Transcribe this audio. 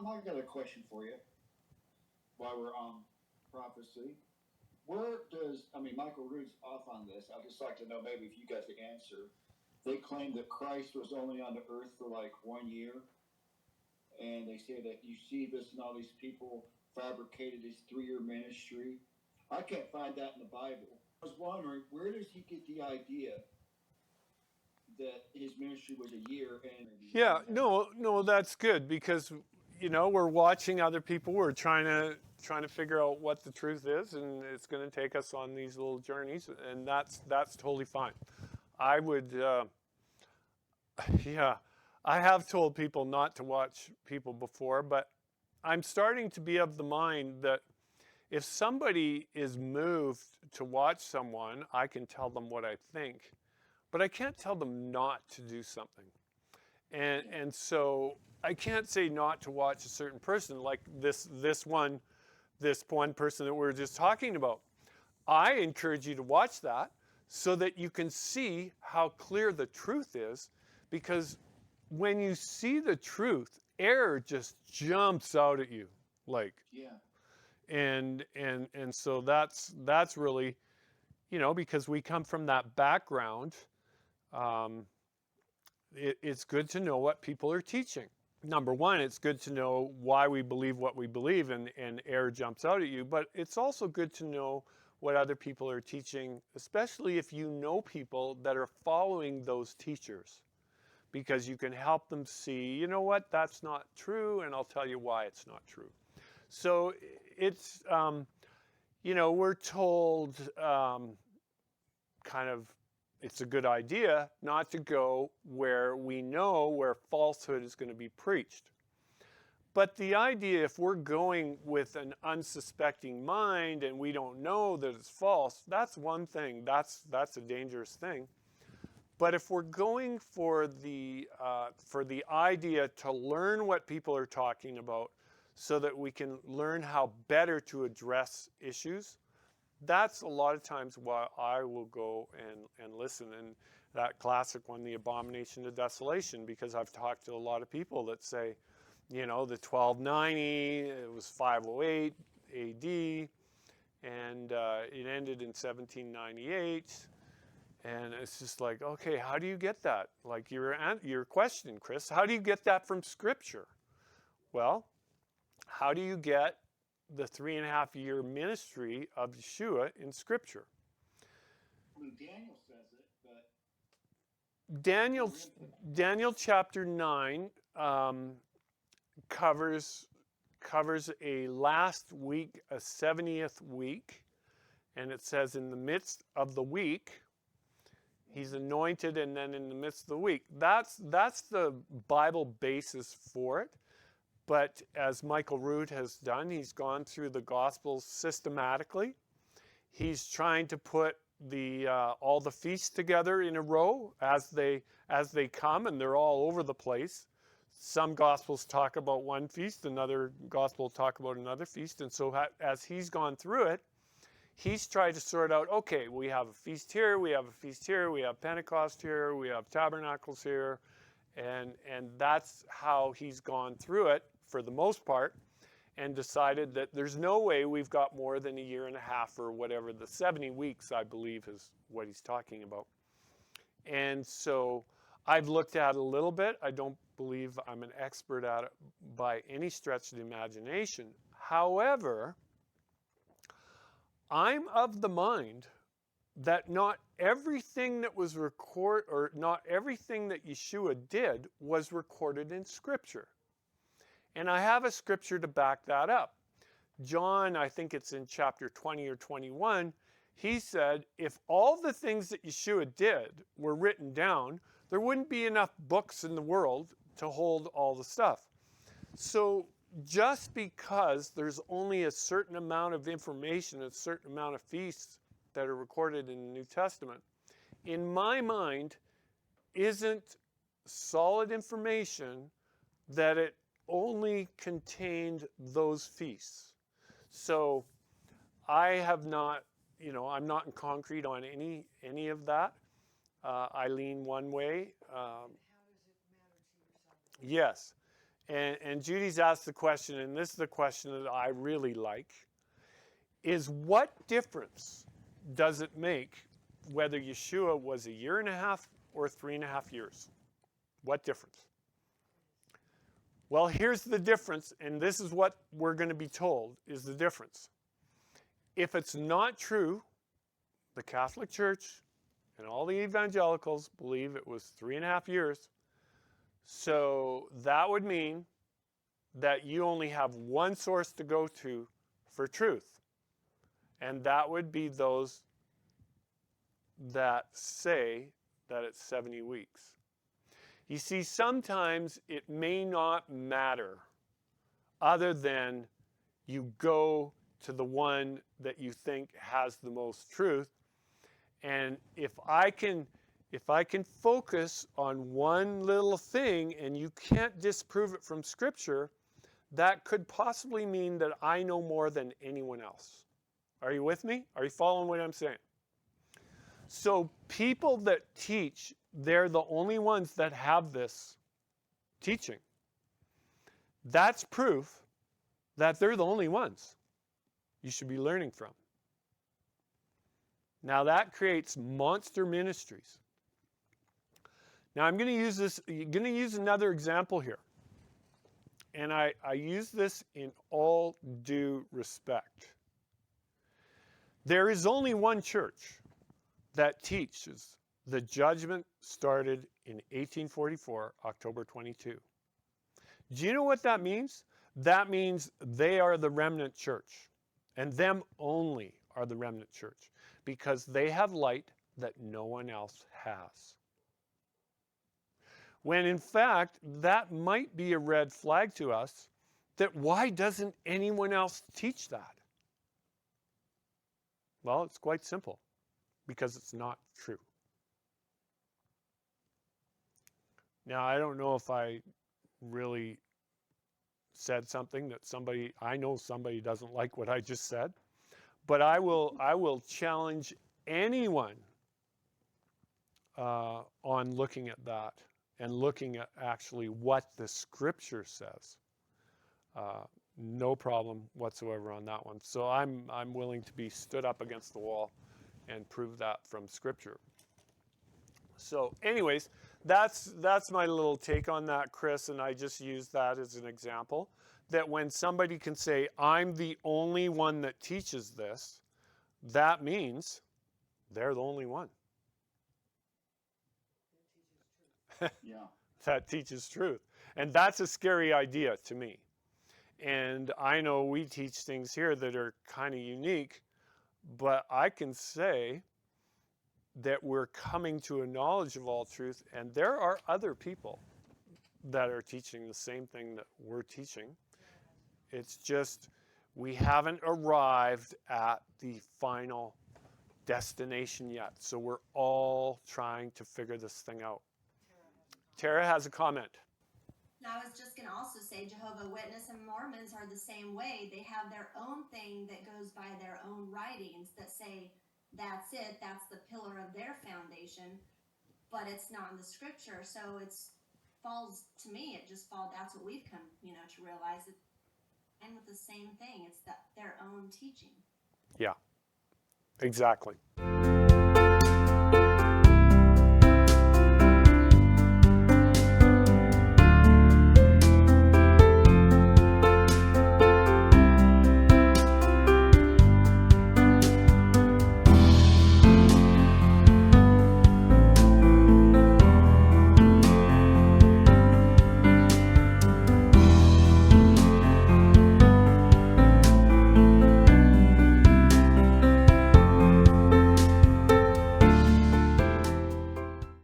Tom, I got a question for you while we're on prophecy. Where does, Michael Rood's off on this. I'd just like to know maybe if you guys could answer. They claim that Christ was only on the earth for like 1 year. And they say that Eusebius and all these people fabricated his 3-year ministry. I can't find that in the Bible. I was wondering, where does he get the idea that his ministry was a year? And Yeah, no, that's good because we're watching other people. We're trying to figure out what the truth is, and it's going to take us on these little journeys, and that's totally fine. I would, yeah, I have told people not to watch people before, but I'm starting to be of the mind that if somebody is moved to watch someone, I can tell them what I think, but I can't tell them not to do something. And so I can't say not to watch a certain person like this one person that we were just talking about. I encourage you to watch that so that you can see how clear the truth is, because when you see the truth, error just jumps out at you, like. Yeah. And so that's really, because we come from that background. It's good to know what people are teaching. Number one, it's good to know why we believe what we believe, and error jumps out at you. But it's also good to know what other people are teaching, especially if you know people that are following those teachers, because you can help them see, you know what, that's not true, and I'll tell you why it's not true. So it's, we're told kind of, it's a good idea not to go where we know where falsehood is going to be preached. But the idea, if we're going with an unsuspecting mind and we don't know that it's false, that's one thing. That's a dangerous thing. But if we're going for the idea to learn what people are talking about so that we can learn how better to address issues, that's a lot of times why I will go and listen. And that classic one, the abomination of desolation, because I've talked to a lot of people that say, the 1290, it was 508 AD, and it ended in 1798. And it's just like, okay, how do you get that? Like your question, Chris, how do you get that from Scripture? Well, how do you get the 3.5-year ministry of Yeshua in Scripture? Daniel says it, but Daniel chapter 9 covers a last week, a 70th week, and it says in the midst of the week, he's anointed, and then in the midst of the week. That's the Bible basis for it. But as Michael Rood has done, he's gone through the Gospels systematically. He's trying to put all the feasts together in a row as they come, and they're all over the place. Some Gospels talk about one feast, another Gospel will talk about another feast. And so as he's gone through it, he's tried to sort out, okay, we have a feast here, we have a feast here, we have Pentecost here, we have Tabernacles here, and that's how he's gone through it for the most part, and decided that there's no way we've got more than 1.5 years or whatever. The 70 weeks, I believe, is what he's talking about. And so I've looked at it a little bit. I don't believe I'm an expert at it by any stretch of the imagination. However, I'm of the mind that not everything that was recorded, or not everything that Yeshua did, was recorded in Scripture. And I have a scripture to back that up. John, I think it's in chapter 20 or 21, he said, if all the things that Yeshua did were written down, there wouldn't be enough books in the world to hold all the stuff. So just because there's only a certain amount of information, a certain amount of feasts that are recorded in the New Testament, in my mind, isn't solid information that it only contained those feasts. So I have not, I'm not in concrete on any of that. I lean one way. How does it matter to your salvation? Yes. and Judy's asked the question, and this is the question that I really like, is what difference does it make whether Yeshua was 1.5 years or 3.5 years? What difference? Well, here's the difference, and this is what we're going to be told is the difference. If it's not true, the Catholic Church and all the evangelicals believe it was 3.5 years. So that would mean that you only have one source to go to for truth. And that would be those that say that it's 70 weeks. You see, sometimes it may not matter other than you go to the one that you think has the most truth. And if I can focus on one little thing and you can't disprove it from Scripture, that could possibly mean that I know more than anyone else. Are you with me? Are you following what I'm saying? So people that teach, they're the only ones that have this teaching. That's proof that they're the only ones you should be learning from. Now that creates monster ministries. Now I'm going to use another example here. And I use this in all due respect. There is only one church that teaches the judgment started in 1844, October 22. Do you know what that means? That means they are the remnant church. And them only are the remnant church. Because they have light that no one else has. When in fact, that might be a red flag to us, that why doesn't anyone else teach that? Well, it's quite simple. Because it's not true. Now, I don't know if I really said something that I know somebody doesn't like what I just said, but I will challenge anyone on looking at that and looking at actually what the Scripture says. No problem whatsoever on that one. So I'm willing to be stood up against the wall and prove that from Scripture. So anyways, that's my little take on that, Chris, and I just use that as an example, that when somebody can say, I'm the only one that teaches this, that means they're the only one. Yeah. That teaches truth. And that's a scary idea to me. And I know we teach things here that are kind of unique, but I can say that we're coming to a knowledge of all truth, and there are other people that are teaching the same thing that we're teaching. It's just we haven't arrived at the final destination yet. So we're all trying to figure this thing out. Tara has a comment. Now, I was just going to also say Jehovah's Witness and Mormons are the same way. They have their own thing that goes by their own writings that say that's it, that's the pillar of their foundation, but it's not in the Scripture. So it's falls, to me, it just falls, that's what we've come, to realize it. And with the same thing, it's their own teaching. Yeah, exactly.